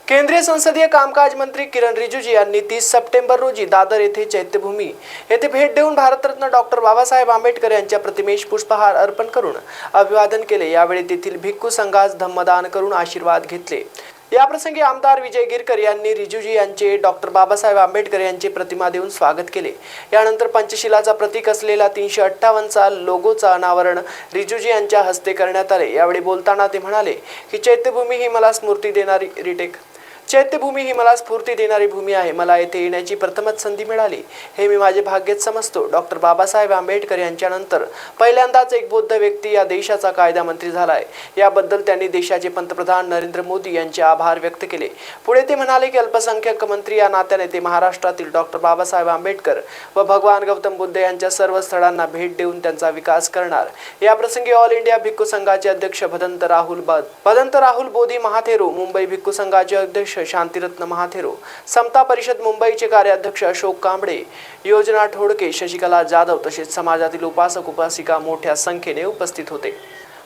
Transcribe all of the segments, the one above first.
केंद्रीय संसदीय कामकाज मंत्री किरण रिजिजू यांनी 30 सप्टेंबर रोजी दादर येथे चैत्यभूमी येथे भेट देऊन भारतरत्न डॉक्टर बाबासाहेब आंबेडकर यांच्या प्रतिमेस पुष्पहार अर्पण करून अभिवादन केले। यावेळी तेथील भिक्खू संघास धम्मदान करून आशीर्वाद घेतले। याप्रसंगी आमदार विजय गिरकर यांनी रिजिजू यांचे डॉक्टर बाबासाहेब आंबेडकर यांची प्रतिमा देऊन स्वागत केले। यानंतर पंचशिलाचा प्रतीक असलेला 358चा लोगोचा अनावरण रिजिजू यांच्या हस्ते करण्यात आले। यावेळी बोलताना ते म्हणाले की चैत्यभूमी ही मला स्फूर्ती देणारी भूमी आहे। मला येथे येण्याची प्रथमच संधी मिळाली, हे मी माझे भाग्यच समजतो। डॉक्टर बाबासाहेब आंबेडकर यांच्यानंतर पहिल्यांदाच एक बौद्ध व्यक्ती या देशाचा कायदा मंत्री झाला आहे। याबद्दल त्यांनी देशाचे पंतप्रधान नरेंद्र मोदी यांचे आभार व्यक्त केले। पुढे ते म्हणाले की अल्पसंख्याक मंत्री या नात्याने ते महाराष्ट्रातील डॉक्टर बाबासाहेब आंबेडकर व भगवान गौतम बुद्ध यांच्या सर्व स्थळांना भेट देऊन त्यांचा विकास करणार। याप्रसंगी ऑल इंडिया भिक्खू संघाचे अध्यक्ष भदंत राहुल बोधी महाथेरो, मुंबई भिक्खू संघाचे अध्यक्ष शांतिरत्न महाथेरो, समता परिषद मुंबईचे कार्याध्यक्ष अशोक कांबळे, योजना ठोडके, शशिकला जाधव तसेच समाजातील उपासक उपासिका मोठ्या संख्येने उपस्थित होते।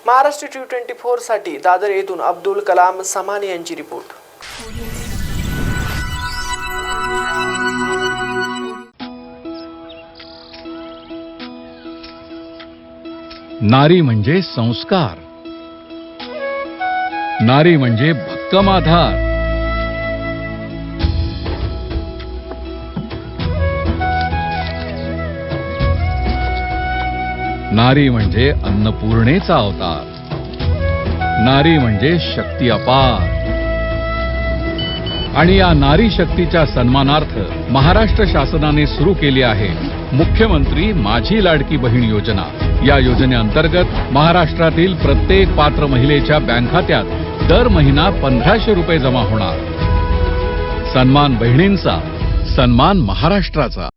महाराष्ट्र T24 साठी दादर येथून अब्दुल कलाम समानी यांची रिपोर्ट। नारी म्हणजे संस्कार, नारी म्हणजे भक्कम आधार, नारी म्हणजे अन्नपूर्णेचा अवतार, नारी म्हणजे शक्ती अपार। आणि या नारी शक्तीच्या सन्मानार्थ महाराष्ट्र शासनाने सुरू केली आहे मुख्यमंत्री माझी लाडकी बहीण योजना। या योजनेअंतर्गत महाराष्ट्रातील प्रत्येक पात्र महिलेच्या बँक खात्यात दर महिना 1500 रुपये जमा होणार। सन्मान बहिणींचा, सन्मान महाराष्ट्राचा।